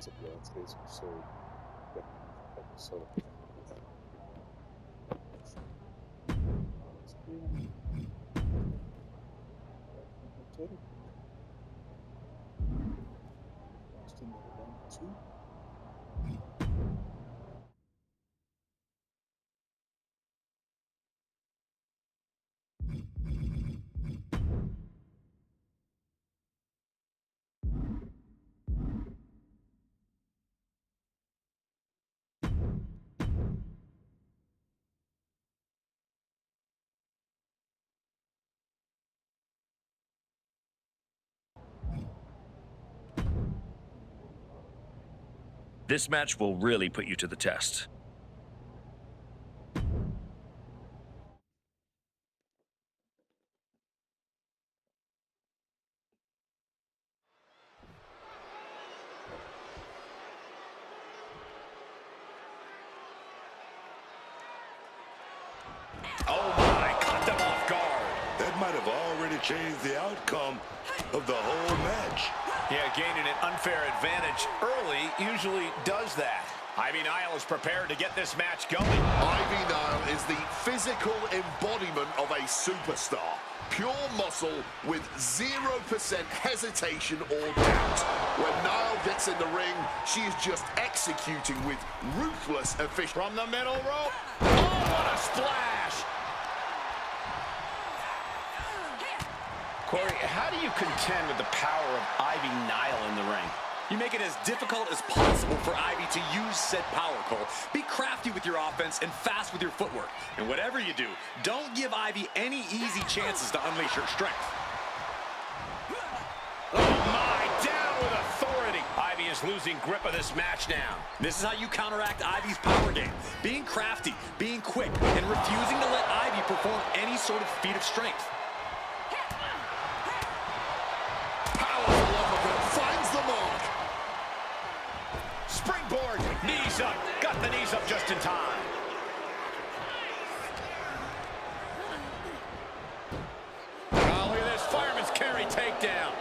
advances, so that sort of two. This match will really put you to the test. Oh my, caught them off guard. That might have already changed the outcome of the whole match. Yeah, gaining an unfair advantage early usually does that. Ivy Nile is prepared to get this match going. Ivy Nile is the physical embodiment of a superstar. Pure muscle with 0% hesitation or doubt. When Nile gets in the ring, she is just executing with ruthless efficiency. From the middle rope. Oh, what a splash! Corey, how do you contend with the power of Ivy Nile in the ring? You make it as difficult as possible for Ivy to use said power, Cole. Be crafty with your offense and fast with your footwork. And whatever you do, don't give Ivy any easy chances to unleash her strength. Oh my, down with authority. Ivy is losing grip of this match now. This is how you counteract Ivy's power game. Being crafty, being quick, and refusing to let Ivy perform any sort of feat of strength. Powerful uppercut finds the mark. Springboard, knees up. Got the knees up just in time. Oh, look at this, fireman's carry takedown.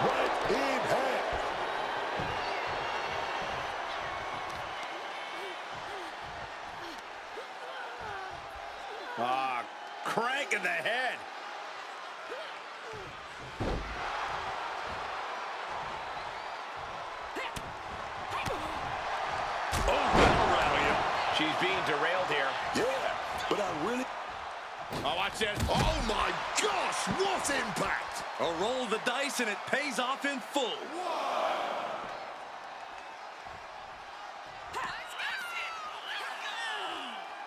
Right in half. Crank in the head. She's being derailed here. Yeah, but I really... Oh, watch this. Oh my gosh, what impact! A roll of the dice and it pays off in full.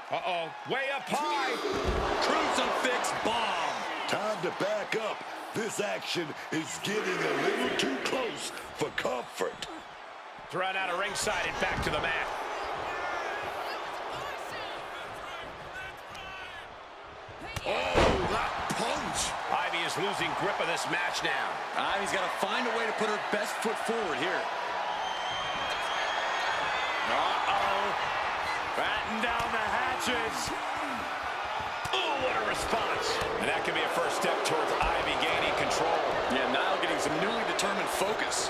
Uh-oh, way up high. Crucifix bomb. Time to back up. This action is getting a little too close for comfort. Thrown out of ringside and back to the mat. Oh, that punch! Ivy is losing grip of this match now. Ivy's got to find a way to put her best foot forward here. Uh-oh. Batten down the hatches. Oh, what a response. And that could be a first step towards Ivy gaining control. Yeah, Nile getting some newly determined focus.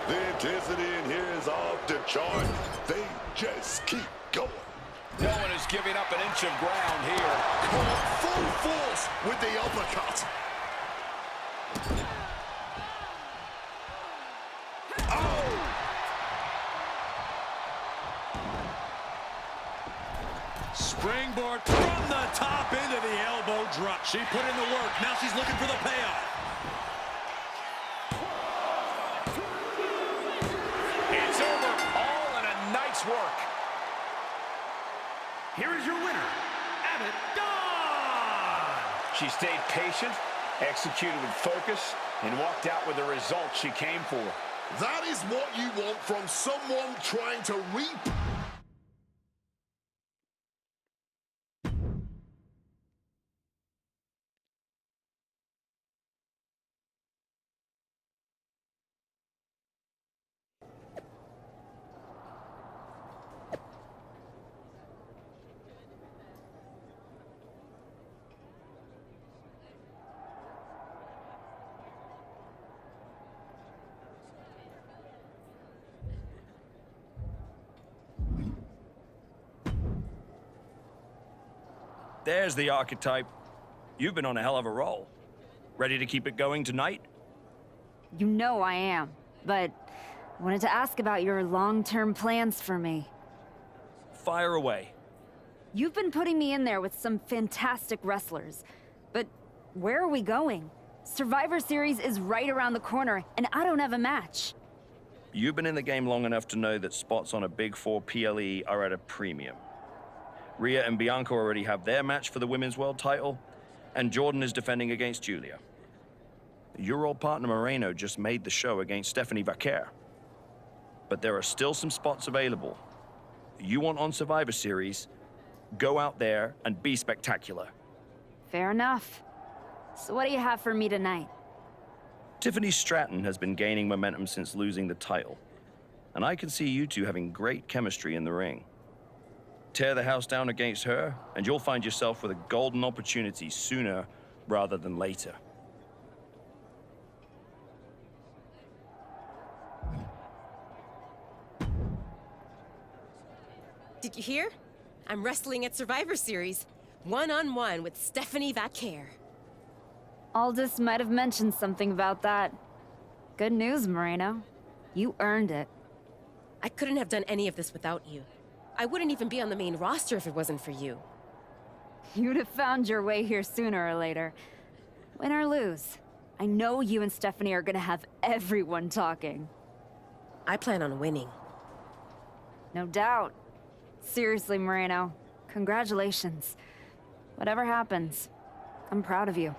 The intensity in here is off the chart. They just keep going. No one is giving up an inch of ground here. Caught full force with the uppercut. Oh! Springboard from the top into the elbow drop. She put in the work. Now she's looking for the payoff. It's over. All in a night's work. Here is your winner, Abbott Dawn! She stayed patient, executed with focus, and walked out with the result she came for. That is what you want from someone trying to reap There's the archetype. You've been on a hell of a roll. Ready to keep it going tonight? You know I am, but I wanted to ask about your long-term plans for me. Fire away. You've been putting me in there with some fantastic wrestlers, but where are we going? Survivor Series is right around the corner, and I don't have a match. You've been in the game long enough to know that spots on a Big Four PLE are at a premium. Rhea and Bianca already have their match for the Women's World title, and Jordan is defending against Julia. Your old partner Moreno just made the show against Stephanie Vaquer. But there are still some spots available. You want on Survivor Series, go out there and be spectacular. Fair enough. So what do you have for me tonight? Tiffany Stratton has been gaining momentum since losing the title, and I can see you two having great chemistry in the ring. Tear the house down against her, and you'll find yourself with a golden opportunity sooner rather than later. Did you hear? I'm wrestling at Survivor Series, one-on-one with Stephanie Vaquer. Aldous might have mentioned something about that. Good news, Moreno. You earned it. I couldn't have done any of this without you. I wouldn't even be on the main roster if it wasn't for you. You'd have found your way here sooner or later. Win or lose, I know you and Stephanie are gonna have everyone talking. I plan on winning. No doubt. Seriously, Moreno, congratulations. Whatever happens, I'm proud of you.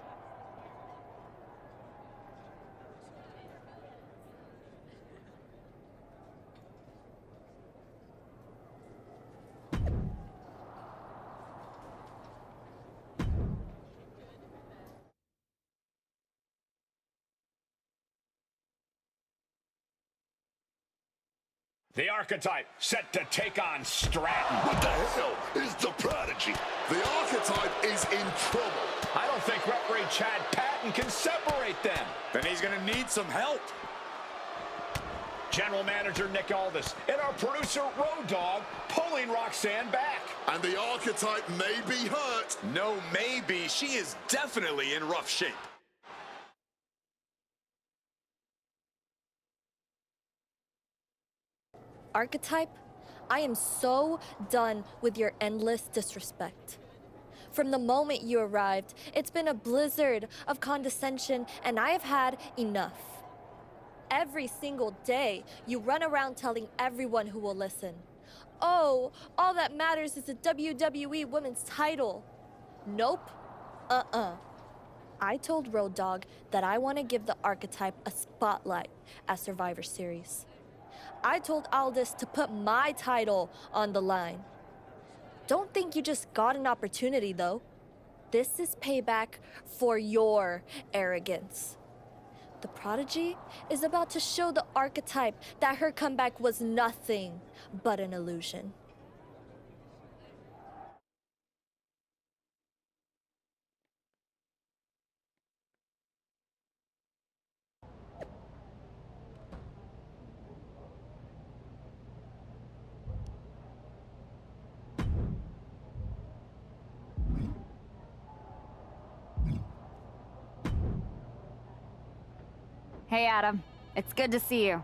The Archetype set to take on Stratton. What the hell is the Prodigy? The Archetype is in trouble. I don't think referee Chad Patton can separate them. Then he's gonna need some help. General Manager Nick Aldis and our producer Road Dogg pulling Roxanne back. And the Archetype may be hurt. No, maybe. She is definitely in rough shape. Archetype, I am so done with your endless disrespect. From the moment you arrived, it's been a blizzard of condescension, and I have had enough. Every single day, you run around telling everyone who will listen, "Oh, all that matters is the WWE Women's title." Nope. I told Road Dogg that I want to give the Archetype a spotlight at Survivor Series. I told Aldis to put my title on the line. Don't think you just got an opportunity, though. This is payback for your arrogance. The Prodigy is about to show the Archetype that her comeback was nothing but an illusion. Hey, Adam. It's good to see you.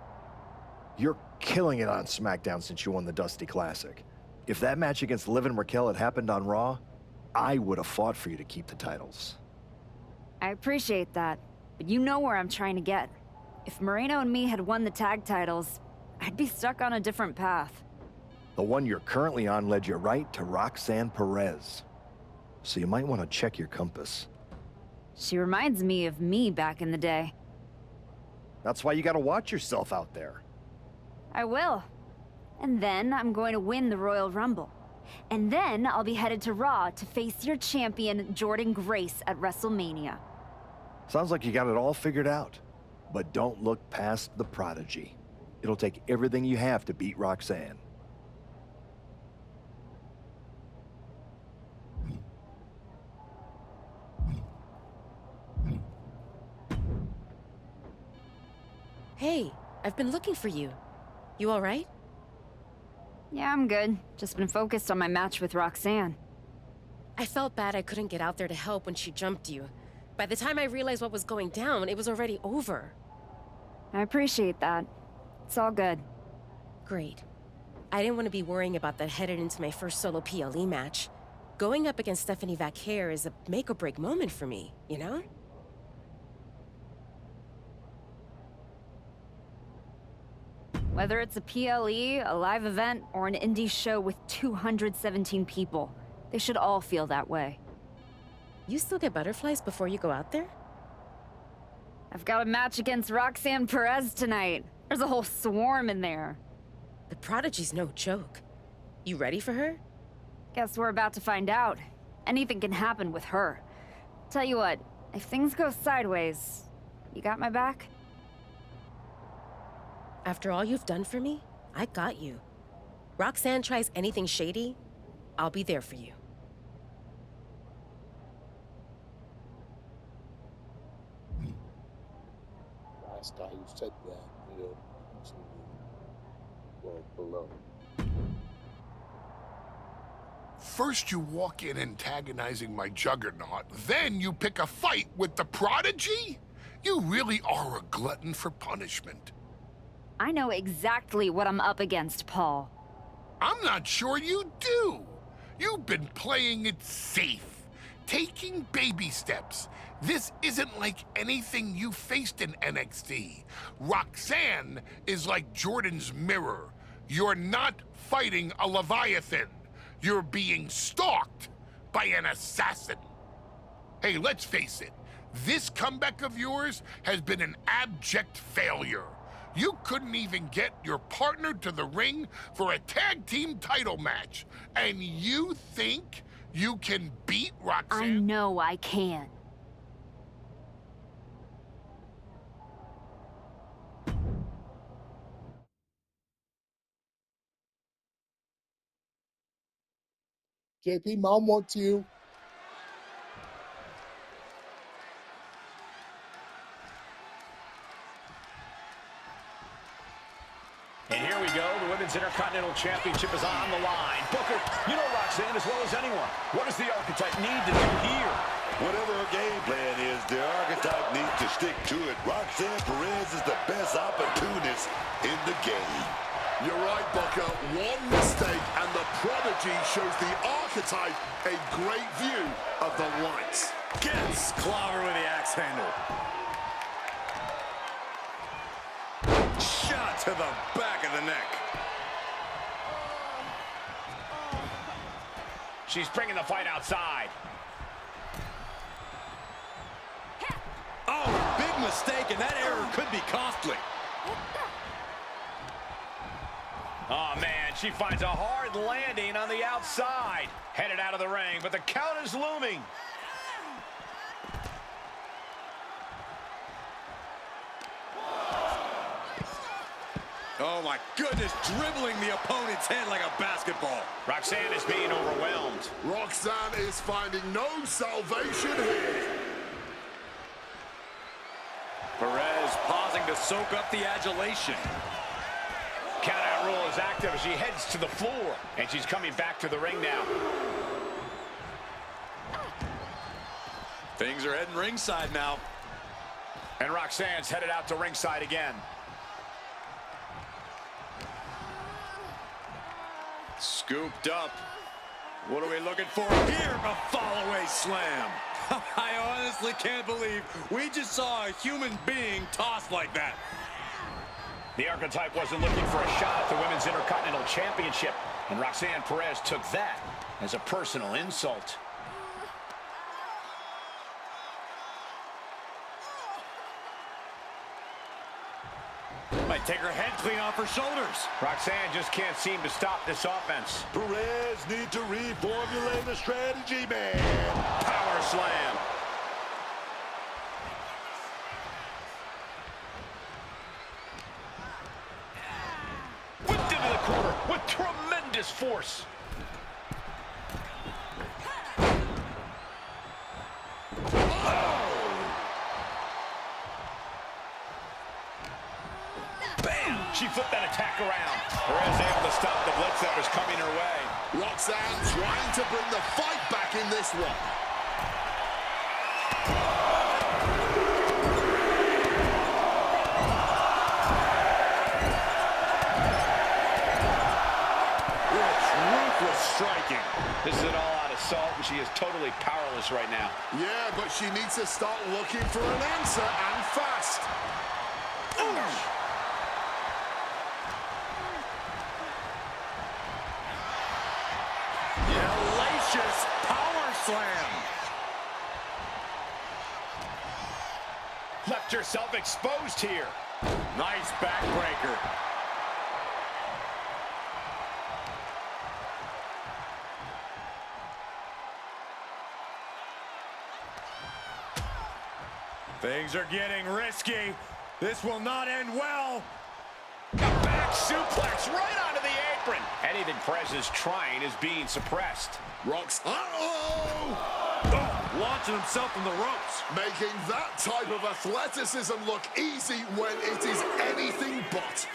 You're killing it on SmackDown since you won the Dusty Classic. If that match against Liv and Raquel had happened on Raw, I would have fought for you to keep the titles. I appreciate that, but you know where I'm trying to get. If Moreno and me had won the tag titles, I'd be stuck on a different path. The one you're currently on led you right to Roxanne Perez. So you might want to check your compass. She reminds me of me back in the day. That's why you gotta watch yourself out there. I will. And then I'm going to win the Royal Rumble. And then I'll be headed to Raw to face your champion, Jordan Grace, at WrestleMania. Sounds like you got it all figured out. But don't look past the Prodigy. It'll take everything you have to beat Roxanne. Hey, I've been looking for you. You all right? Yeah, I'm good. Just been focused on my match with Roxanne. I felt bad I couldn't get out there to help when she jumped you. By the time I realized what was going down, it was already over. I appreciate that. It's all good. Great. I didn't want to be worrying about that headed into my first solo PLE match. Going up against Stephanie Vaquer is a make-or-break moment for me, you know? Whether it's a PLE, a live event, or an indie show with 217 people, they should all feel that way. You still get butterflies before you go out there? I've got a match against Roxanne Perez tonight. There's a whole swarm in there. The Prodigy's no joke. You ready for her? Guess we're about to find out. Anything can happen with her. Tell you what, if things go sideways, you got my back? After all you've done for me, I got you. Roxanne tries anything shady, I'll be there for you. Last guy who said that, well, below. First you walk in antagonizing my juggernaut, then you pick a fight with the Prodigy? You really are a glutton for punishment. I know exactly what I'm up against, Paul. I'm not sure you do. You've been playing it safe, taking baby steps. This isn't like anything you faced in NXT. Roxanne is like Jordan's mirror. You're not fighting a Leviathan. You're being stalked by an assassin. Hey, let's face it. This comeback of yours has been an abject failure. You couldn't even get your partner to the ring for a tag team title match. And you think you can beat Roxanne? I know I can. JP, Mom wants you. And here we go. The Women's Intercontinental Championship is on the line. Booker, you know Roxanne as well as anyone. What does the Archetype need to do here? Whatever her game plan is, the Archetype needs to stick to it. Roxanne Perez is the best opportunist in the game. You're right, Booker. One mistake and the Prodigy shows the Archetype a great view of the lights. Gets clobbered with the axe handle. Shot to the back of the neck. She's bringing the fight outside. Oh, big mistake, and that error could be costly. Oh, man, she finds a hard landing on the outside. Headed out of the ring, but the count is looming. Oh, my goodness, dribbling the opponent's head like a basketball. Roxanne is being overwhelmed. Roxanne is finding no salvation here. Perez pausing to soak up the adulation. Count-out rule is active as she heads to the floor, and she's coming back to the ring now. Things are heading ringside now. And Roxanne's headed out to ringside again. Scooped up. What are we looking for here? A fall-away slam. I honestly can't believe we just saw a human being tossed like that. The Archetype wasn't looking for a shot at the Women's Intercontinental Championship, and Roxanne Perez took that as a personal insult. Might take her head clean off her shoulders. Roxanne just can't seem to stop this offense. Perez needs to reformulate the strategy, man. Power slam. Whipped into the corner with tremendous force. She flip that attack around. Perez able to stop the blitz that was coming her way. Roxanne trying to bring the fight back in this one. Ruthless striking. This is an all-out assault, and she is totally powerless right now. Yeah, but she needs to start looking for an answer, and fast. Hellacious power slam. Left herself exposed here. Nice backbreaker. Things are getting risky. This will not end well. A back suplex right onto the apron. Anything Perez is trying is being suppressed. Rox. Launching himself from the ropes. Making that type of athleticism look easy when it is anything but.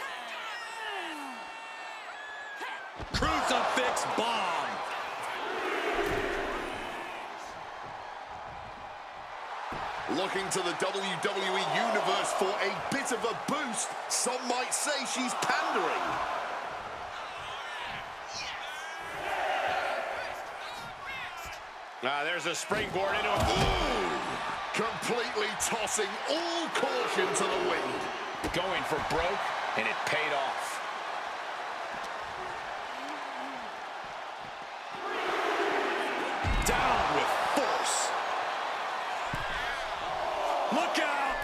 Crucifix bomb. Looking to the WWE Universe for a bit of a boost. Some might say she's pandering. There's a springboard into a... Ooh! Completely tossing all caution to the wind. Going for broke, and it paid off. Down with force. Look out!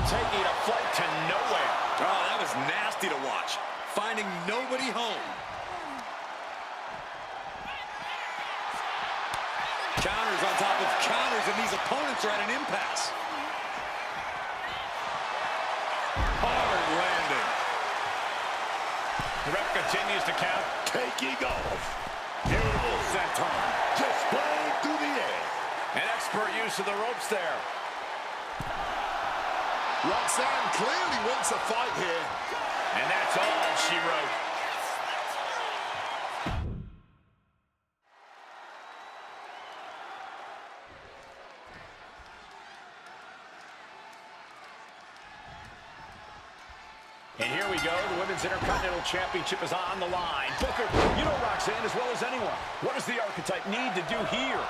Taking a flight to nowhere. Oh, that was nasty to watch. Finding nobody home. Counters on top of counters, and these opponents are at an impasse. Hard landing. The ref continues to count. Taking off. Beautiful senton. Just flying through the air. An expert use of the ropes there. Roxanne clearly wants a fight here. And that's all she wrote. And here we go. The Women's Intercontinental Championship is on the line. Booker, you know Roxanne as well as anyone. What does the Archetype need to do here?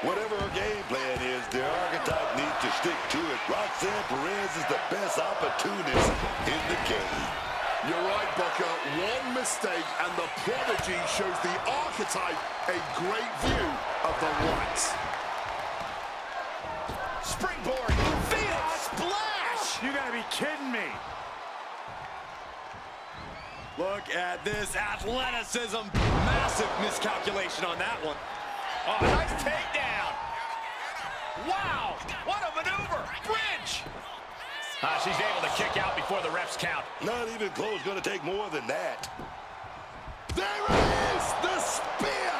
Whatever her game plan is, the Archetype needs to stick to it. Roxanne Perez is the best opportunist in the game. You're right, Booker. One mistake and the Prodigy shows the Archetype a great view of the lights. Springboard. Phoenix splash. You gotta be kidding me. Look at this athleticism. Massive miscalculation on that one. Oh, nice takedown. Wow, what a maneuver. Bridge. She's able to kick out before the refs count. Not even close, going to take more than that. There it is, the spear.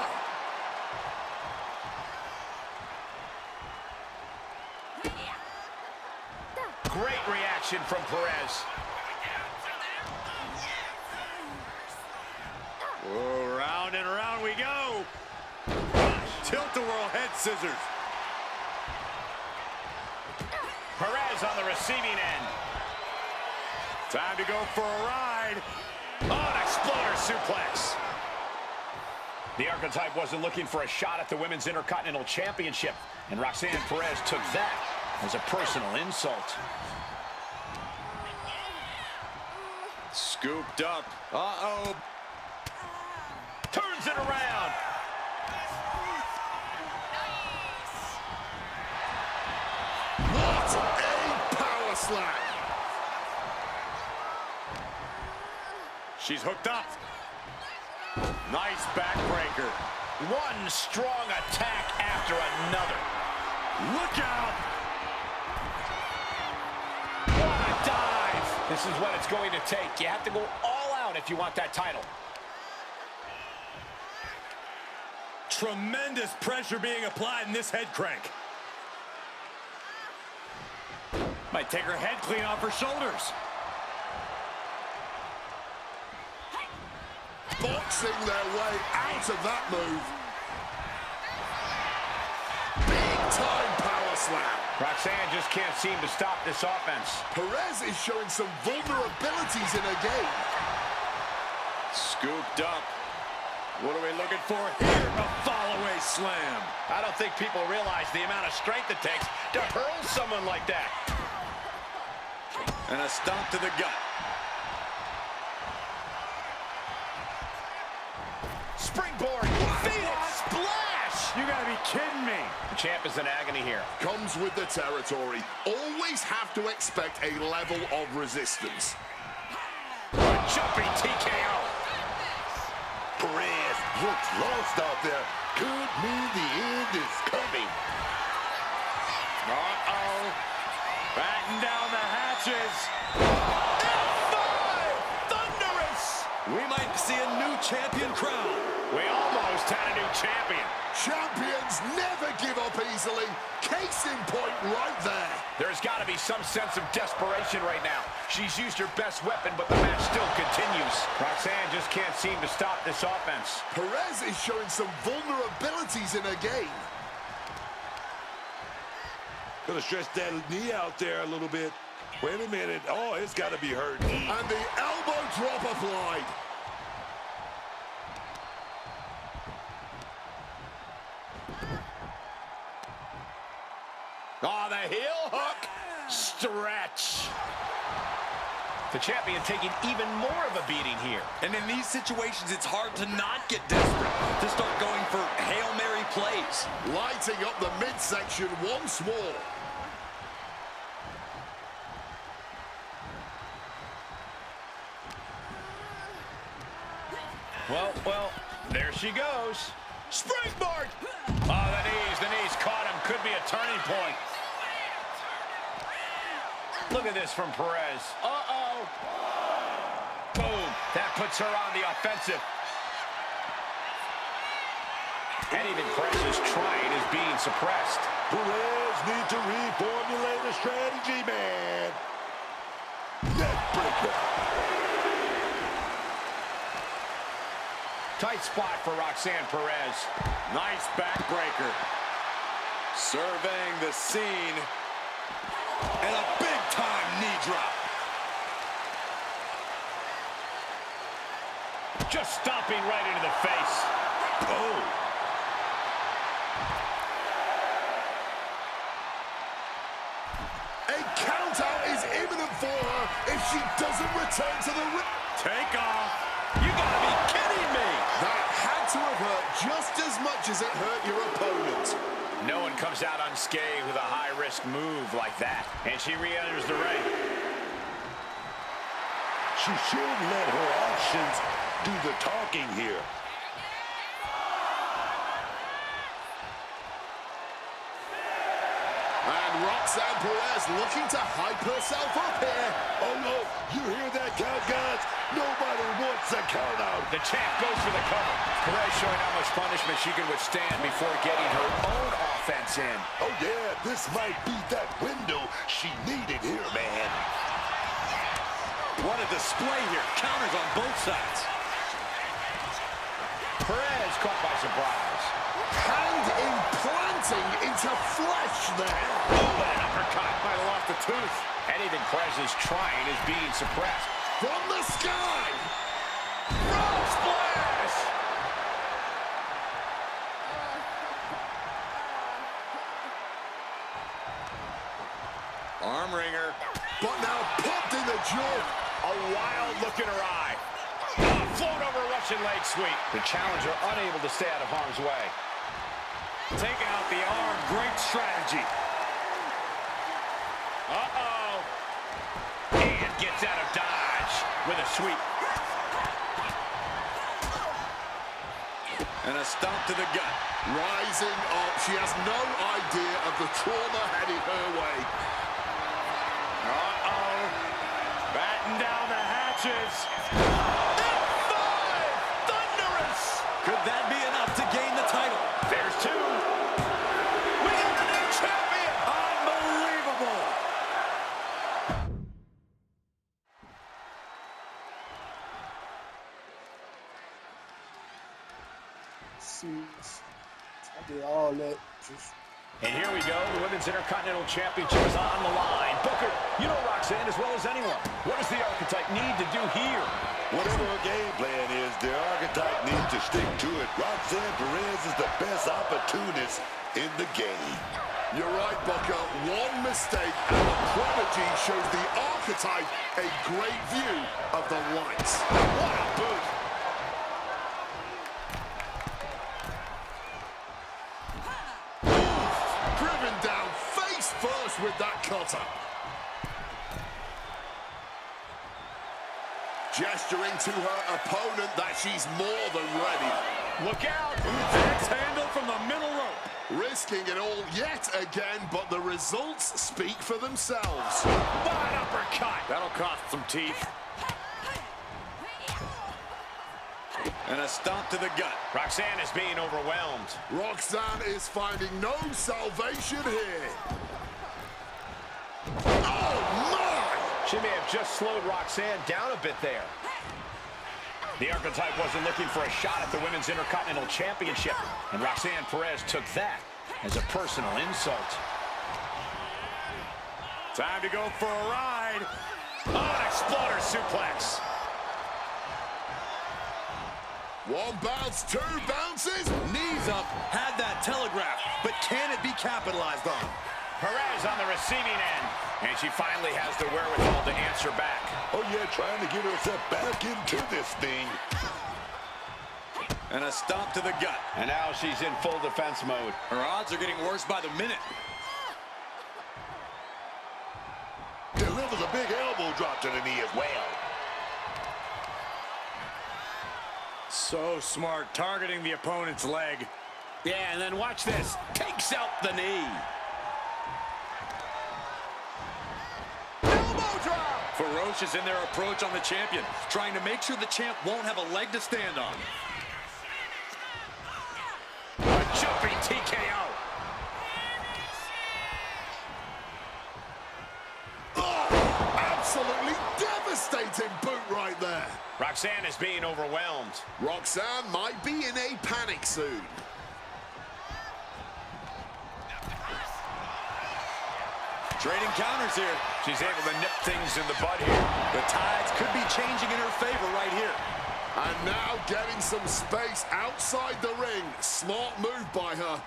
Great reaction from Perez. Oh, round and round we go. Tilt-a-whirl head scissors. Perez on the receiving end. Time to go for a ride. Oh, an exploder suplex. The Archetype wasn't looking for a shot at the Women's Intercontinental Championship, and Roxanne Perez took that as a personal insult. Scooped up. Uh-oh. Turns it around. What a power slam. She's hooked up. Nice backbreaker. One strong attack after another. Look out! What a dive. This is what it's going to take. You have to go all out if you want that title. Tremendous pressure being applied in this head crank. Might take her head clean off her shoulders. boxing their way out of that move. Big-time power slam. Roxanne just can't seem to stop this offense. Perez is showing some vulnerabilities in her game. Scooped up. What are we looking for here? A fall-away slam. I don't think people realize the amount of strength it takes to hurl someone like that. And a stomp to the gut. Springboard. Phoenix splash. You gotta be kidding me. The champ is in agony here. Comes with the territory. Always have to expect a level of resistance. A jumping TKO. Perez looks lost out there. Could mean the end is coming. Uh-oh. Batten down the hatches. F5! Thunderous! We might see a new champion crown. We almost had a new champion. Champions never give up easily. Case in point right there. There's got to be some sense of desperation right now. She's used her best weapon, but the match still continues. Roxanne just can't seem to stop this offense. Perez is showing some vulnerabilities in her game. Gonna stretch that knee out there a little bit. Wait a minute. Oh, it's got to be hurt. And the elbow drop applied. Oh, the heel hook. Stretch. The champion taking even more of a beating here. And in these situations, it's hard to not get desperate, to start going for Hail Mary plays. Lighting up the midsection once more. Well, there she goes. Springboard! Oh, the knees caught him. Could be a turning point. Look at this from Perez. Uh-oh. Boom. That puts her on the offensive. And even Perez's trying is being suppressed. Perez needs to reformulate a strategy, man. Neckbreaker. Tight spot for Roxanne Perez. Nice backbreaker. Surveying the scene. And a big-time knee drop. Just stomping right into the face. Oh. A count-out is imminent for her if she doesn't return to the ring. Take off. You gotta be kidding me. That had to have hurt just as much as it hurt your opponent. No one comes out unscathed with a high-risk move like that. And she re-enters the ring. She should let her actions do the talking here. And Roxanne Perez looking to hype herself up here. Oh, no. You hear that count, guys? Nobody wants a count out. The champ goes for the cover. Perez showing how much punishment she can withstand before getting her own offense in. Oh, yeah. This might be that window she needed here, man. What a display here. Counters on both sides. Perez caught by surprise. Hand implanting into flesh there. Oh, an uppercut. Might have lost a tooth. And even Perez's trying is being suppressed. From the sky. Frog splash! Arm wringer. But now popped in the jaw. A wild look in her eye. Float over Russian leg sweep. The challenger unable to stay out of harm's way. Taking out the arm. Great strategy. Uh-oh. And gets out of dodge with a sweep. And a stomp to the gut. Rising up. She has no idea of the trauma headed her way. Uh-oh. Batten down the hatches. F5! Thunderous! Could that be enough to gain the title? There's two. We got the new champion! Unbelievable! Series. I did all that. Just And here we go. The Women's Intercontinental Championship is on the line. Booker, you know Roxanne as well as anyone. What does the Archetype need to do here? Whatever her game plan is, the Archetype needs to stick to it. Roxanne Perez is the best opportunist in the game. You're right, Booker. One mistake and the Prodigy shows the Archetype a great view of the lights. What a boot! Driven down face first with that cutter. Gesturing to her opponent that she's more than ready. Look out! Axe handle from the middle rope. Risking it all yet again, but the results speak for themselves. Bad uppercut. That'll cost some teeth. And a stomp to the gut. Roxanne is being overwhelmed. Roxanne is finding no salvation here. Oh, my! She may have just slowed Roxanne down a bit there. The Archetype wasn't looking for a shot at the Women's Intercontinental Championship, and Roxanne Perez took that as a personal insult. Time to go for a ride. Oh, an exploder suplex. One bounce, two bounces. Knees up, had that telegraph, but can it be capitalized on? Perez on the receiving end, and she finally has the wherewithal to answer back. Oh, yeah, trying to get herself back into this thing. And a stomp to the gut. And now she's in full defense mode. Her odds are getting worse by the minute. Delivers a big elbow drop to the knee as well. So smart, targeting the opponent's leg. Yeah, and then watch this. Takes out the knee. Elbow drop! Ferocious in their approach on the champion, trying to make sure the champ won't have a leg to stand on. A jumping TKO. Oh, absolutely devastating boot right there. Roxanne is being overwhelmed. Roxanne might be in a panic soon. Trading counters here. She's able to nip things in the bud here. The tides could be changing in her favor right here. And now getting some space outside the ring. Smart move by her.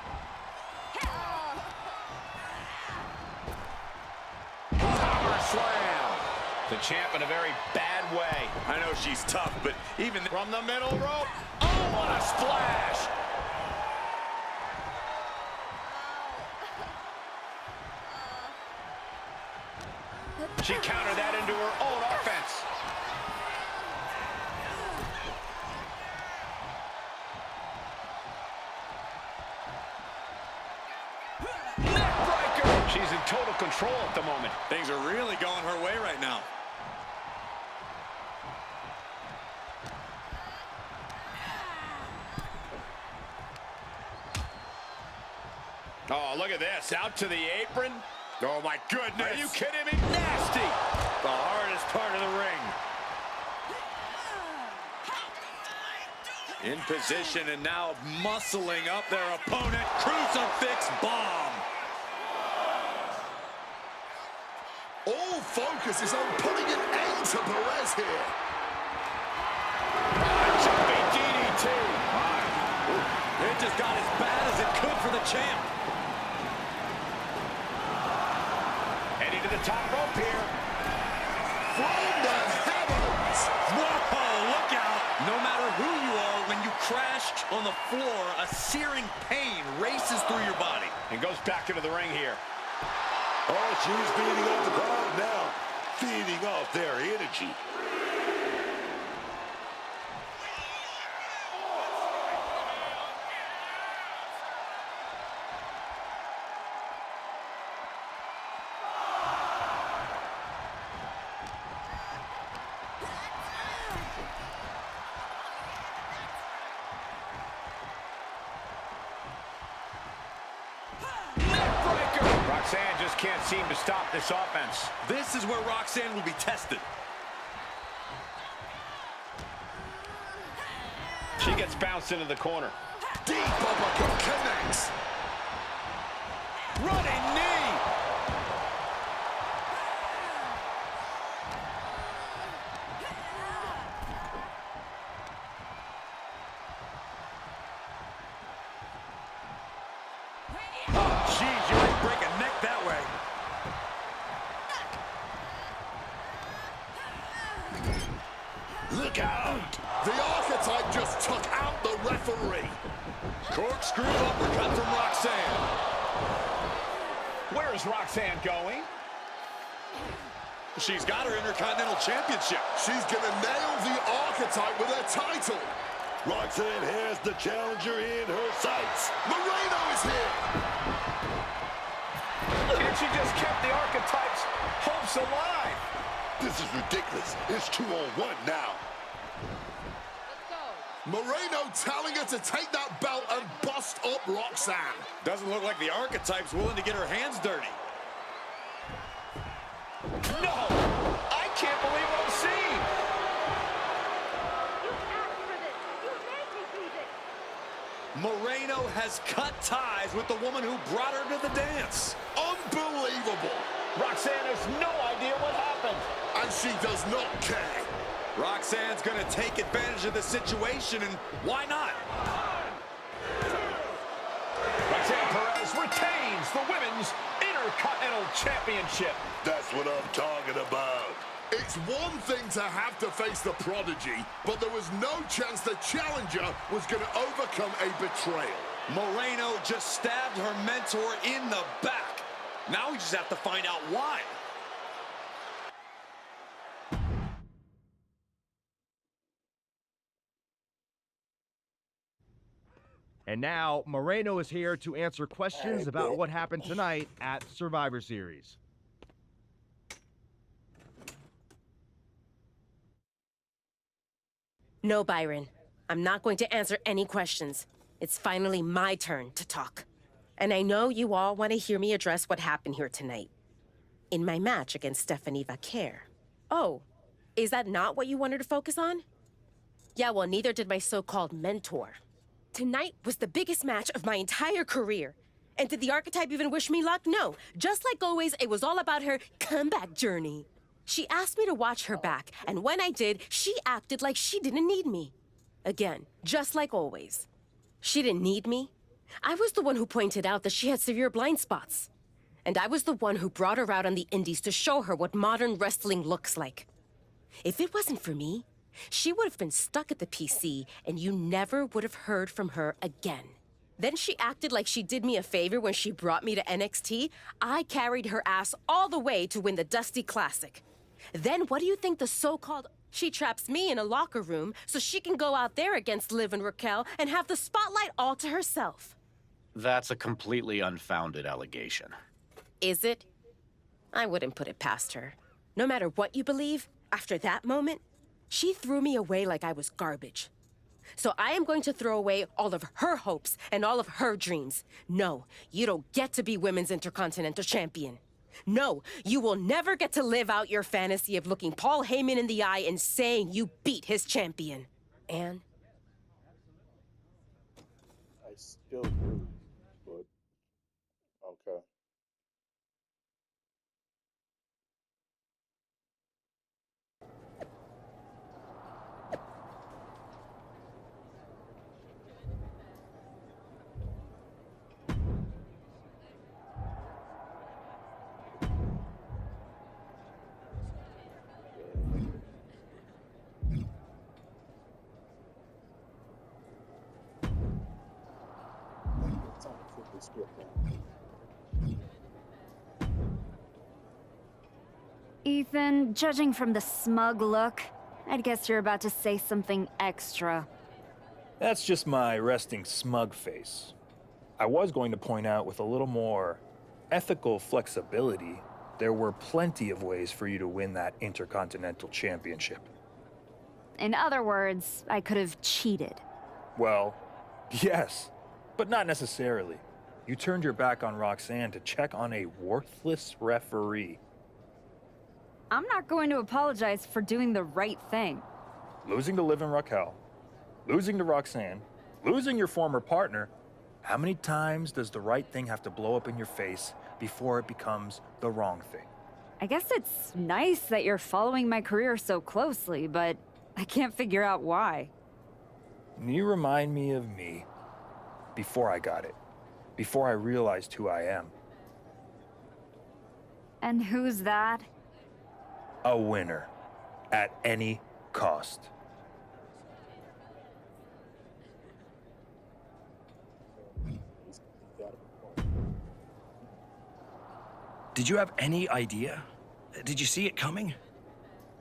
Power slam. The champ in a very bad way. I know she's tough, but even from the middle rope. Oh, what a splash. She countered that into her own offense. Neckbreaker. She's in total control at the moment. things are really going her way right now. Oh, look at this. Out to the apron. Oh, my goodness. Are you kidding me? Nasty. The hardest part of the ring. In position and now muscling up their opponent. Crucifix bomb. All focus is on putting an end to Perez here. Jumping DDT. It just got as bad as it could for the champ. Heading to the top rope here. From the heavens. Whoa, look out. No matter who you are, when you crash on the floor, a searing pain races through your body. And goes back into the ring here. Oh, she's feeding off the crowd now. Feeding off their energy. Roxanne just can't seem to stop this offense. This is where Roxanne will be tested. She gets bounced into the corner. Deep uppercut connects. Running knee. Oh, jeez, you might break a neck that way. Look out! The Archetype just took out the referee. Corkscrew uppercut from Roxanne. Where is Roxanne going? She's got her Intercontinental Championship. She's gonna nail the Archetype with her title. Roxanne has the challenger in her sights. Moreno is here. And she just kept the Archetype's hopes alive. This is ridiculous. It's 2-on-1 now. Moreno telling her to take that belt and bust up Roxanne. Doesn't look like the Archetype's willing to get her hands dirty. No! I can't believe what I'm seeing! Moreno has cut ties with the woman who brought her to the dance. Unbelievable. Roxanne has no idea what happened. And she does not care. Roxanne's gonna take advantage of the situation, and why not? Roxanne Perez retains the Women's Intercontinental Championship. That's what I'm talking about. It's one thing to have to face the Prodigy, but there was no chance the challenger was going to overcome a betrayal. Moreno just stabbed her mentor in the back. Now we just have to find out why. And now, Moreno is here to answer questions about what happened tonight at Survivor Series. No, Byron. I'm not going to answer any questions. It's finally my turn to talk. And I know you all want to hear me address what happened here tonight. In my match against Stephanie Vaquer. Oh, is that not what you wanted to focus on? Yeah, well, neither did my so-called mentor. Tonight was the biggest match of my entire career. And did the Archetype even wish me luck? No. Just like always, it was all about her comeback journey. She asked me to watch her back, and when I did, she acted like she didn't need me. Again, just like always. She didn't need me. I was the one who pointed out that she had severe blind spots. And I was the one who brought her out on the indies to show her what modern wrestling looks like. If it wasn't for me, she would have been stuck at the PC, and you never would have heard from her again. Then she acted like she did me a favor when she brought me to NXT. I carried her ass all the way to win the Dusty Classic. Then what do you think the so-called... She traps me in a locker room so she can go out there against Liv and Raquel and have the spotlight all to herself. That's a completely unfounded allegation. Is it? I wouldn't put it past her. No matter what you believe, after that moment, she threw me away like I was garbage. So I am going to throw away all of her hopes and all of her dreams. No, you don't get to be Women's Intercontinental Champion. No, you will never get to live out your fantasy of looking Paul Heyman in the eye and saying you beat his champion. Anne? I still do, but okay. It's on the football script now. Ethan, judging from the smug look, I'd guess you're about to say something extra. That's just my resting smug face. I was going to point out with a little more ethical flexibility, there were plenty of ways for you to win that Intercontinental Championship. In other words, I could have cheated. Well, yes, but not necessarily. You turned your back on Roxanne to check on a worthless referee. I'm not going to apologize for doing the right thing. Losing to Liv and Raquel, losing to Roxanne, Losing your former partner, how many times does the right thing have to blow up in your face before it becomes the wrong thing? I guess it's nice that you're following my career so closely, but I can't figure out why. You remind me of me before I got it, before I realized who I am. And who's that? A winner, at any cost. Did you have any idea? Did you see it coming?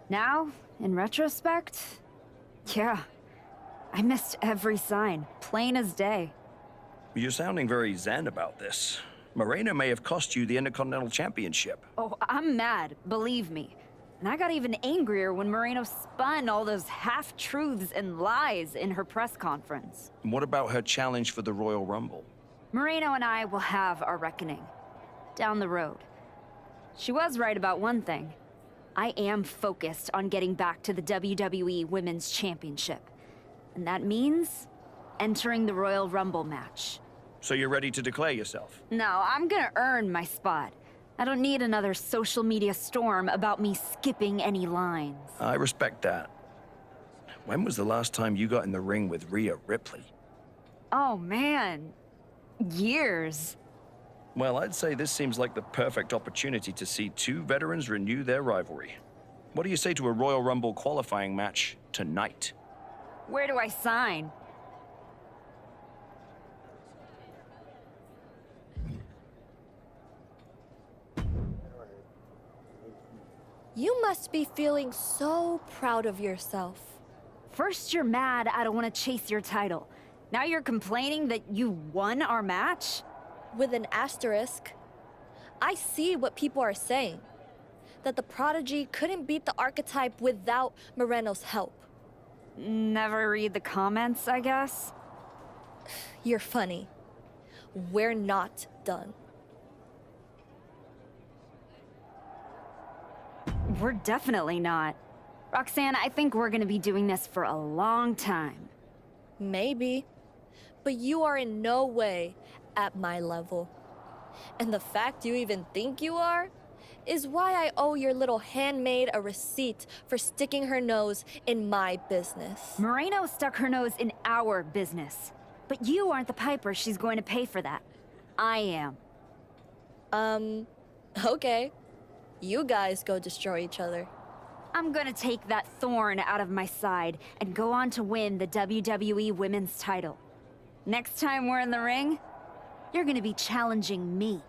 Now, in retrospect, yeah. I missed every sign, plain as day. You're sounding very zen about this. Moreno may have cost you the Intercontinental Championship. Oh, I'm mad, believe me. And I got even angrier when Moreno spun all those half-truths and lies in her press conference. What about her challenge for the Royal Rumble? Moreno and I will have our reckoning. Down the road. She was right about one thing. I am focused on getting back to the WWE Women's Championship. And that means entering the Royal Rumble match. So you're ready to declare yourself? No, I'm gonna earn my spot. I don't need another social media storm about me skipping any lines. I respect that. When was the last time you got in the ring with Rhea Ripley? Oh man, years. Well, I'd say this seems like the perfect opportunity to see two veterans renew their rivalry. What do you say to a Royal Rumble qualifying match tonight? Where do I sign? You must be feeling so proud of yourself. First you're mad I don't want to chase your title. Now you're complaining that you won our match? With an asterisk. I see what people are saying. That the Prodigy couldn't beat the Archetype without Moreno's help. Never read the comments, I guess? You're funny. We're not done. We're definitely not. Roxanne, I think we're gonna be doing this for a long time. Maybe. But you are in no way at my level. And the fact you even think you are is why I owe your little handmaid a receipt for sticking her nose in my business. Moreno stuck her nose in our business. But you aren't the piper she's going to pay for that. I am. Okay. You guys go destroy each other. I'm gonna take that thorn out of my side and go on to win the WWE Women's title. Next time we're in the ring, you're gonna be challenging me.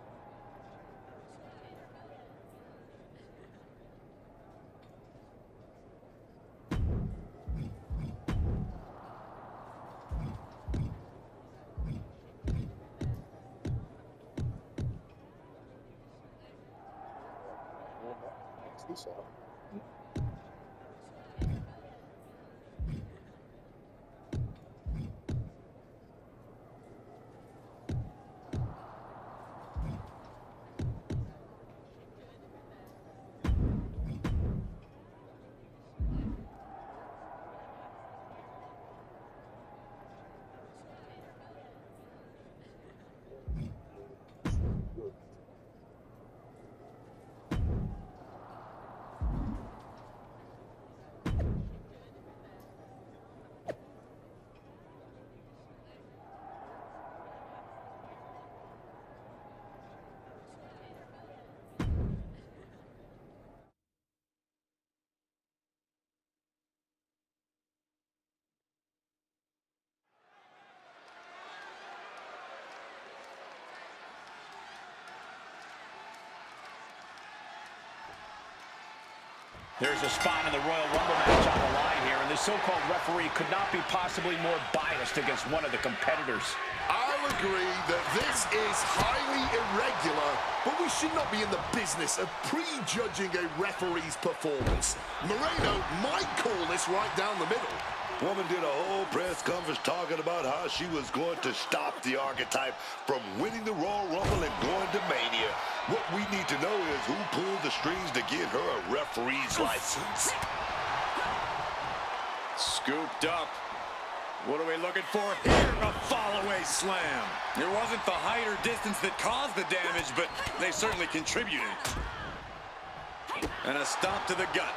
There's a spot in the Royal Rumble match on the line here, and the so-called referee could not be possibly more biased against one of the competitors. I'll agree that this is highly irregular, but we should not be in the business of prejudging a referee's performance. Moreno might call this right down the middle. Woman did a whole press conference talking about how she was going to stop the Archetype from winning the Royal Rumble and going to Mania. What we need to know is who pulled the strings to get her a referee's license. Scooped up. What are we looking for here? A fall-away slam. It wasn't the height or distance that caused the damage, but they certainly contributed. And a stomp to the gut.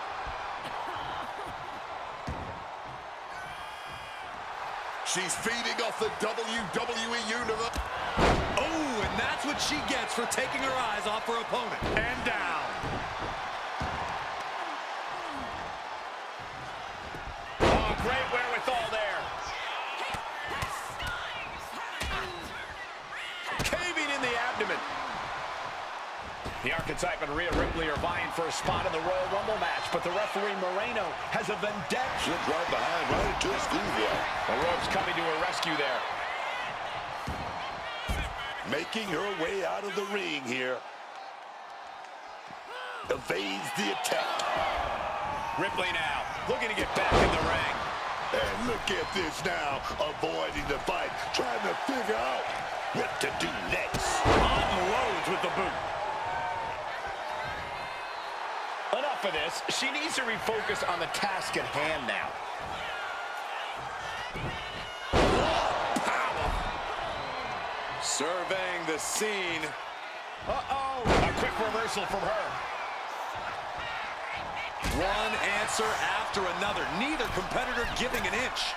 She's feeding off the WWE Universe. Oh, and that's what she gets for taking her eyes off her opponent. And down. Oh, great wherewithal there. Caving in the abdomen. The Archetype and Rhea Ripley are vying for a spot in the Royal Rumble match, but the referee Moreno has a vendetta. Slipped right behind, right into a schoolboy. The ropes coming to her rescue there. Making her way out of the ring here. Evades the attack. Ripley now, looking to get back in the ring. And look at this now, avoiding the fight, trying to figure out what to do next. Unloads with the boot. Enough of this. She needs to refocus on the task at hand now. Surveying the scene. Uh-oh. A quick reversal from her. One answer after another. Neither competitor giving an inch.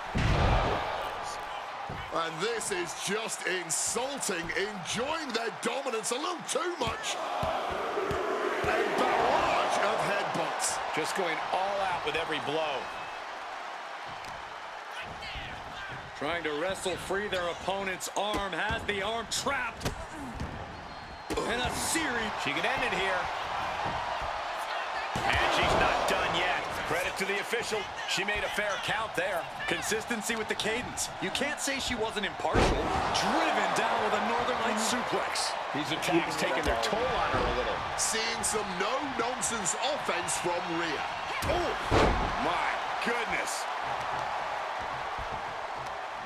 And this is just insulting. Enjoying their dominance a little too much. A barrage of headbutts. Just going all out with every blow. Trying to wrestle free their opponent's arm. Has the arm trapped. And a series. She can end it here. And she's not done yet. Credit to the official. She made a fair count there. Consistency with the cadence. You can't say she wasn't impartial. Driven down with a Northern Lights suplex. These attacks taking their toll on her a little. Seeing some no-nonsense offense from Rhea. Oh, my goodness.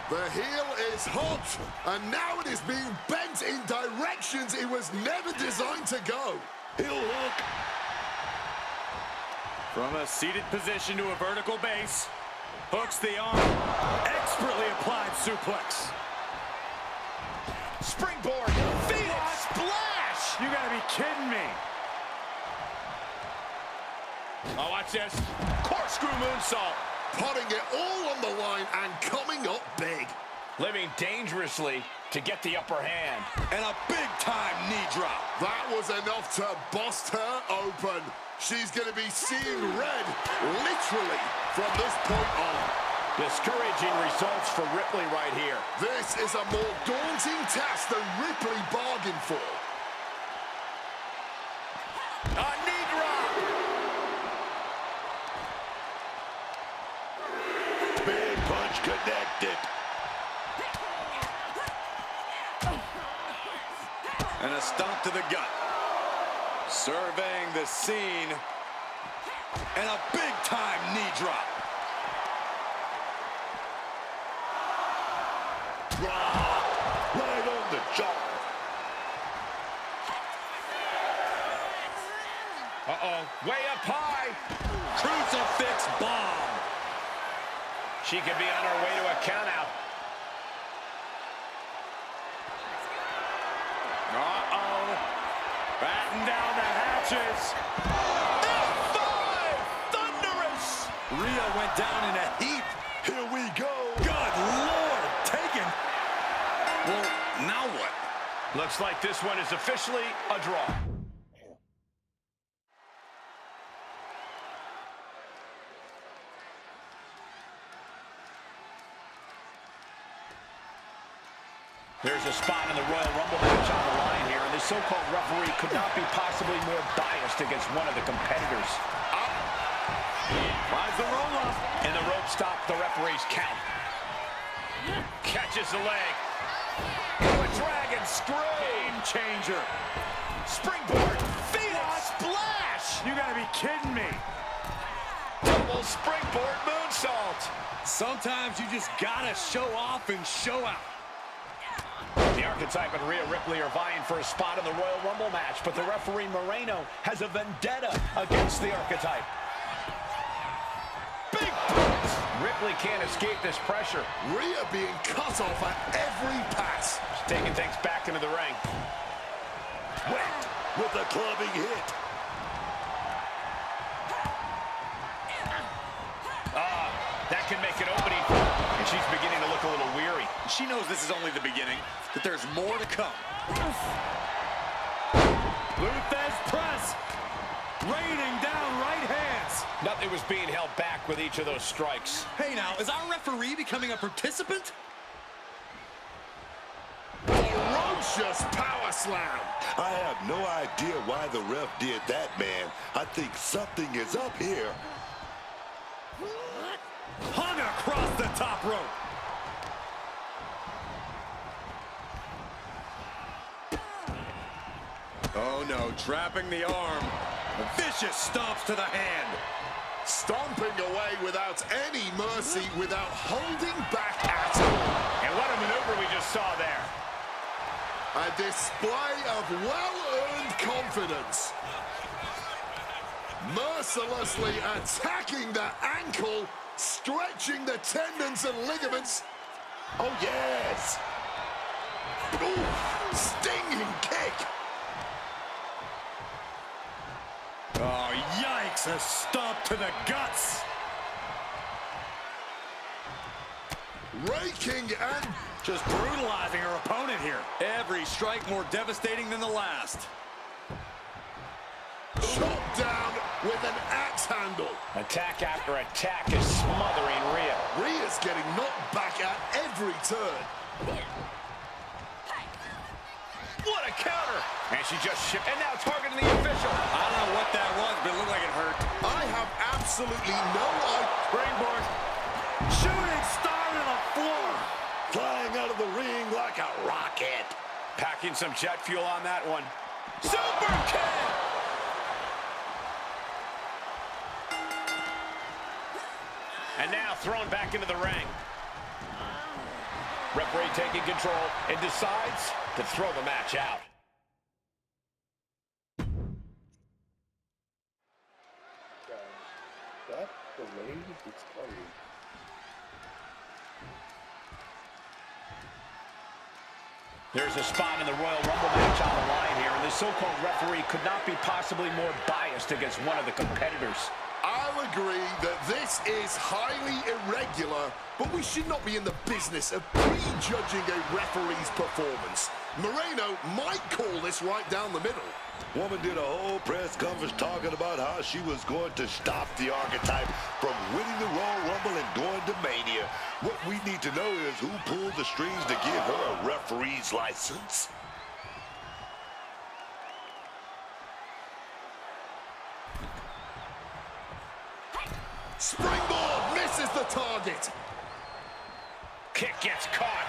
The heel is hot, and now it is being bent in directions it was never designed to go. Heel hook. From a seated position to a vertical base. Hooks the arm. Expertly applied suplex. Springboard. Phoenix splash. You gotta be kidding me. Oh, watch this. Corkscrew moonsault. Putting it all on the line and coming up big. Living dangerously to get the upper hand. And a big-time knee drop. That was enough to bust her open. She's going to be seeing red, literally, from this point on. Discouraging results for Ripley right here. This is a more daunting task than Ripley bargained for. A knee drop. Big punch connected. And a stomp to the gut. Surveying the scene. And a big-time knee drop. Right on the jaw. Uh-oh. Way up high. Crucifix bomb. She could be on her way to a countout. Uh-oh. Batten down the hatches. F5! Thunderous! Rhea went down in a heap. Here we go. Good Lord. Taken. Well, now what? Looks like this one is officially a draw. There's a spot in the Royal Rumble match on the line here, and the so-called referee could not be possibly more biased against one of the competitors. Finds the roll-up. And the rope stopped the referee's count. Catches the leg. A dragon screw. Game changer. Springboard. Phoenix splash. You gotta be kidding me. Double springboard moonsault. Sometimes you just gotta show off and show out. The Archetype and Rhea Ripley are vying for a spot in the Royal Rumble match, but the referee Moreno has a vendetta against the Archetype. Big boots. Ripley can't escape this pressure. Rhea being cut off at every pass. She's taking things back into the ring. Whacked with a clubbing hit. That can make an opening for her. And she's beginning to look a little weary. She knows this is only the beginning, that there's more to come. Luthez press. Raining down right hands. Nothing was being held back with each of those strikes. Hey now, is our referee becoming a participant? Ferocious power slam. I have no idea why the ref did that, man. I think something is up here. Hung across the top rope. Oh no, trapping the arm. Vicious stomps to the hand. Stomping away without any mercy, without holding back at all. And what a maneuver we just saw there. A display of well-earned confidence. Mercilessly attacking the ankle, stretching the tendons and ligaments. Oh, yes. Ooh, stinging kick. Oh, yikes, a stomp to the guts. Raking and just brutalizing her opponent here. Every strike more devastating than the last. chopped down with an axe handle. Attack after attack is smothering Rhea. Rhea's getting knocked back at every turn. What a counter! And she just shipped, and now targeting the official. I don't know what that was, but it looked like it hurt. I have absolutely no idea. Springboard. Shooting star to the floor. Flying out of the ring like a rocket. Packing some jet fuel on that one. Super kick! And now thrown back into the ring. Referee taking control and decides to throw the match out. That delayed discovery. There's a spot in the Royal Rumble match on the line here, and the so-called referee could not be possibly more biased against one of the competitors. I'll agree that this is highly irregular, but we should not be in the business of prejudging a referee's performance. Moreno might call this right down the middle. Woman did a whole press conference talking about how she was going to stop the archetype from winning the Royal Rumble and going to Mania. What we need to know is who pulled the strings to give her a referee's license. Springboard misses the target. Kick gets caught.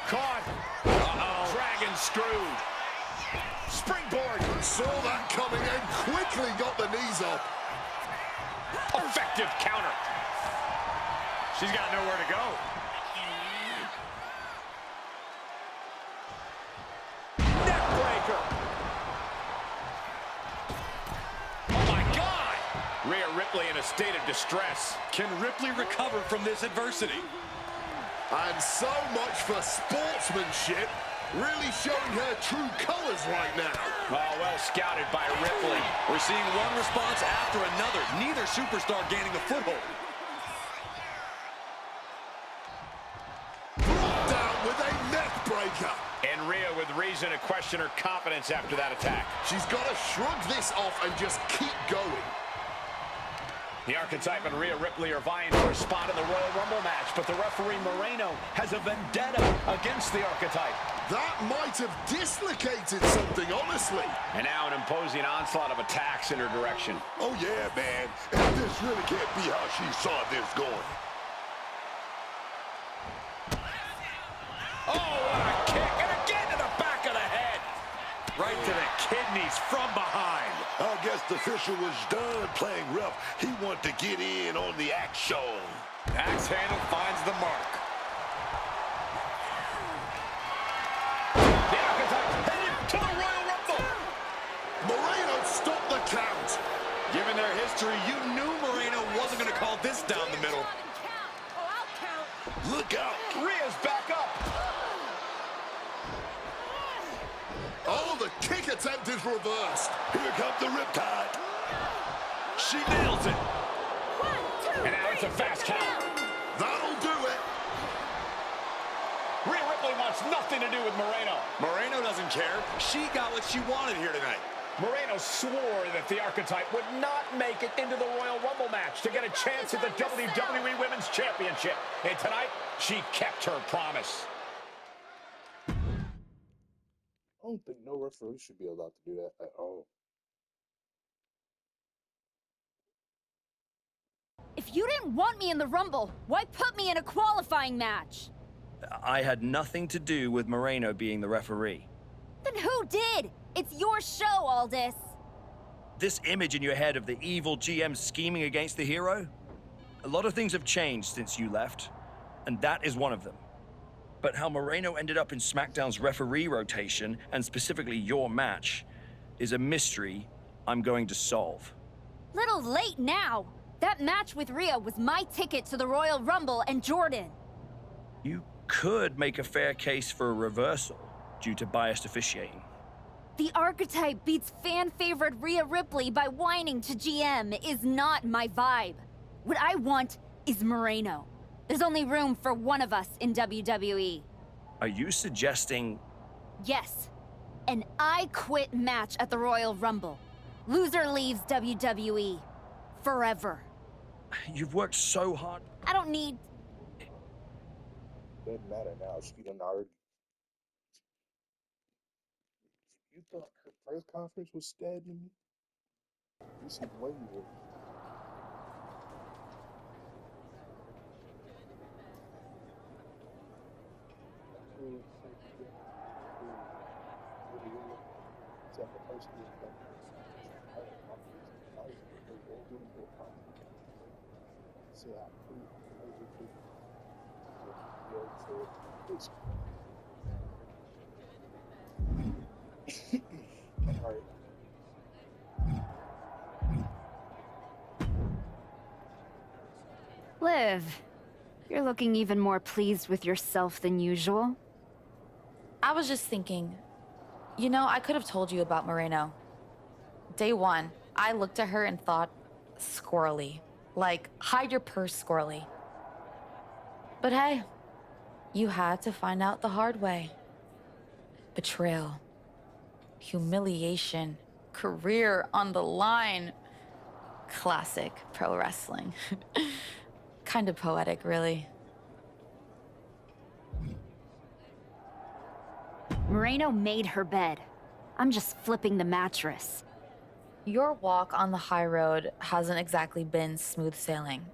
Caught. Uh-oh. Dragon screwed. Springboard. Saw that coming and quickly got the knees up. Effective counter. She's got nowhere to go. Neck breaker. Oh my God. Rhea Ripley in a state of distress. Can Ripley recover from this adversity? And so much for sportsmanship. Really showing her true colors right now. Oh, well scouted by Ripley. We're seeing one response after another. Neither superstar gaining a foothold. Brought down with a neck breaker. And Rhea with reason to question her confidence after that attack. She's got to shrug this off and just keep going. The Archetype and Rhea Ripley are vying for a spot in the Royal Rumble match, but the referee Moreno has a vendetta against the Archetype. That might have dislocated something, honestly. And now an imposing onslaught of attacks in her direction. Oh, yeah, man. And this really can't be how she saw this going. Oh, what a kick! And again to the back of the head! Right to the kidneys from behind. I guess the official was done playing rough. He wanted to get in on the action. Axe handle finds the mark. The Archetype headed to the Royal Rumble! Moreno stopped the count. Given their history, you knew Moreno wasn't going to call this down the middle. Look out. Rhea's back up. Oh, the kick attempt is reversed. Here comes the riptide. She nails it. And now it's a fast count. That'll do it. Rhea Ripley wants nothing to do with Moreno. Moreno doesn't care. She got what she wanted here tonight. Moreno swore that the Archetype would not make it into the Royal Rumble match to get a chance at the WWE Women's Championship. And tonight, she kept her promise. I don't think no referee should be allowed to do that at all. If you didn't want me in the Rumble, why put me in a qualifying match? I had nothing to do with Moreno being the referee. Then who did? It's your show, Aldis. This image in your head of the evil GM scheming against the hero? A lot of things have changed since you left, and that is one of them. But how Moreno ended up in SmackDown's referee rotation, and specifically your match, is a mystery I'm going to solve. Little late now. That match with Rhea was my ticket to the Royal Rumble and Jordan. You could make a fair case for a reversal due to biased officiating. The Archetype beats fan-favorite Rhea Ripley by whining to GM is not my vibe. What I want is Moreno. There's only room for one of us in WWE. Are you suggesting... Yes. An I Quit match at the Royal Rumble. Loser leaves WWE. Forever. You've worked so hard. I don't need... Doesn't matter now. She done already. You thought her press conference was stabbing me? This is way worse. Alright. Liv, you're looking even more pleased with yourself than usual. I was just thinking, you know, I could have told you about Moreno. Day one, I looked at her and thought, squirrely. Like, hide your purse, squirrely. But hey, you had to find out the hard way. Betrayal, humiliation, career on the line. Classic pro wrestling. Kind of poetic, really. Moreno made her bed. I'm just flipping the mattress. Your walk on the high road hasn't exactly been smooth sailing.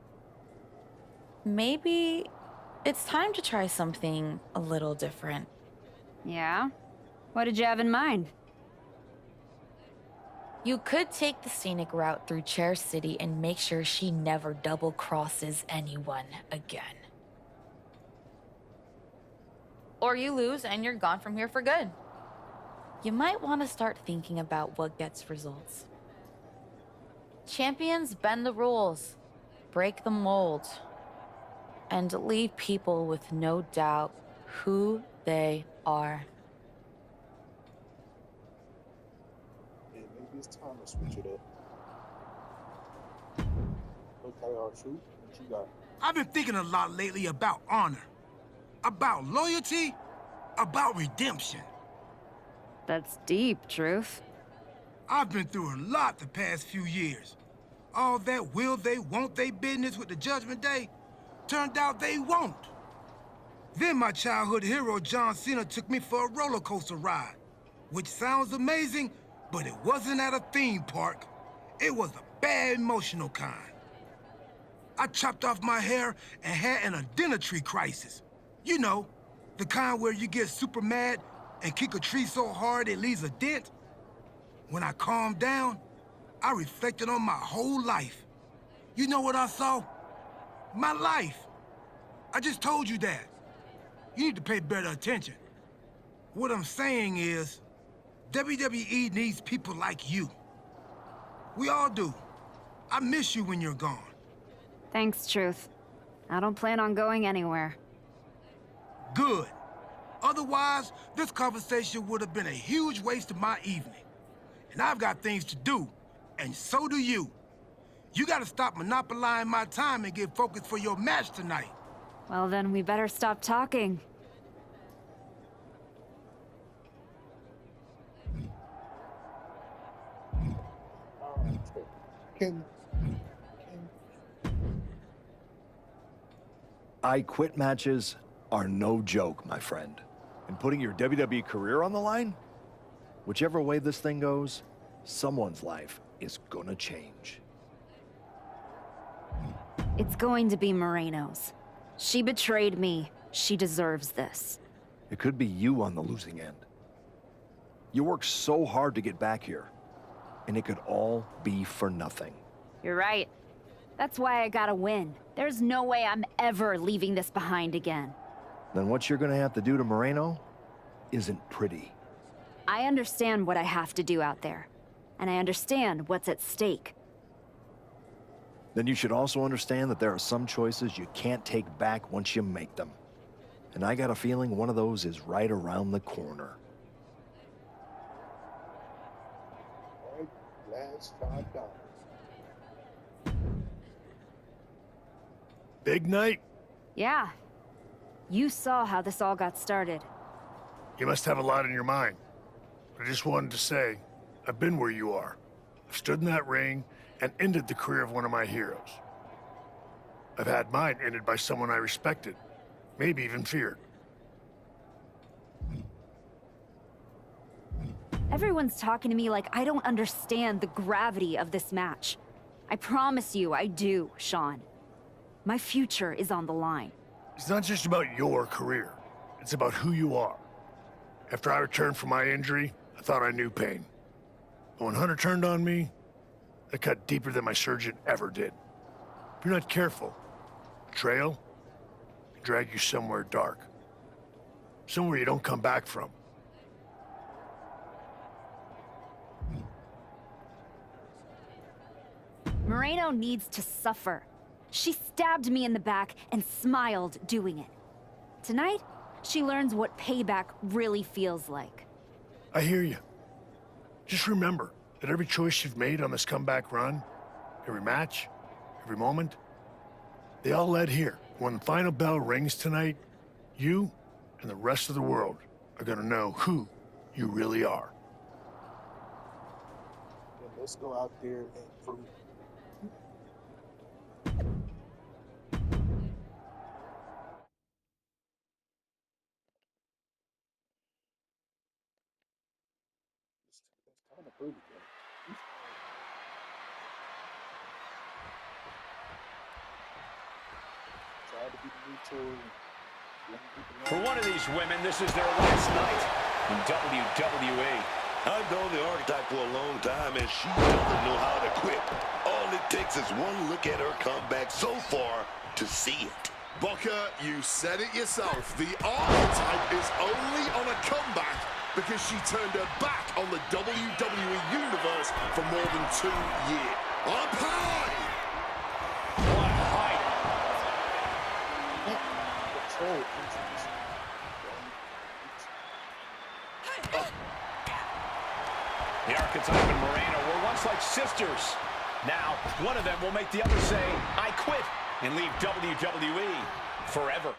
Maybe it's time to try something a little different. Yeah? What did you have in mind? You could take the scenic route through Chair City and make sure she never double crosses anyone again. Or you lose and you're gone from here for good. You might want to start thinking about what gets results. Champions bend the rules, break the mold, and leave people with no doubt who they are. Yeah, maybe it's time to switch it up. Okay, R-Truth, what you got? I've been thinking a lot lately about honor, about loyalty, about redemption. That's deep, Truth. I've been through a lot the past few years. All that will they, won't they business with the Judgment Day turned out they won't. Then my childhood hero John Cena took me for a roller coaster ride, which sounds amazing, but it wasn't at a theme park. It was a bad emotional kind. I chopped off my hair and had an identity crisis. You know, the kind where you get super mad and kick a tree so hard it leaves a dent. When I calmed down, I reflected on my whole life. You know what I saw? My life. I just told you that. You need to pay better attention. What I'm saying is, WWE needs people like you. We all do. I miss you when you're gone. Thanks, Truth. I don't plan on going anywhere. Good. Otherwise, this conversation would have been a huge waste of my evening. And I've got things to do, and so do you. You gotta stop monopolizing my time and get focused for your match tonight. Well, then we better stop talking. I quit matches are no joke, my friend. And putting your WWE career on the line? Whichever way this thing goes, someone's life is gonna change. It's going to be Moreno's. She betrayed me. She deserves this. It could be you on the losing end. You worked so hard to get back here, and it could all be for nothing. You're right. That's why I gotta win. There's no way I'm ever leaving this behind again. Then what you're gonna have to do to Moreno isn't pretty. I understand what I have to do out there, and I understand what's at stake. Then you should also understand that there are some choices you can't take back once you make them. And I got a feeling one of those is right around the corner. All right, last $5. Big night? Yeah. You saw how this all got started. You must have a lot in your mind. I just wanted to say, I've been where you are. I've stood in that ring and ended the career of one of my heroes. I've had mine ended by someone I respected, maybe even feared. Everyone's talking to me like I don't understand the gravity of this match. I promise you I do, Sean. My future is on the line. It's not just about your career. It's about who you are. After I returned from my injury, I thought I knew pain. But when Hunter turned on me, that cut deeper than my surgeon ever did. If you're not careful, betrayal can drag you somewhere dark. Somewhere you don't come back from. Moreno needs to suffer. She stabbed me in the back and smiled doing it. Tonight, she learns what payback really feels like. I hear you. Just remember that every choice you've made on this comeback run, every match, every moment, they all led here. When the final bell rings tonight, you and the rest of the world are gonna know who you really are. And let's go out there and prove it. It's time to prove it, man. Try to be the new tool. For one of these women, this is their last night in WWE. I've known the Archetype for a long time, and she doesn't know how to quit. All it takes is one look at her comeback so far to see it. Booker, you said it yourself. The Archetype is only on a comeback because she turned her back on the WWE Universe for more than 2 years. Up high! What height! Control. The Archetype and Moreno were once like sisters. Now, one of them will make the other say, I quit, and leave WWE forever.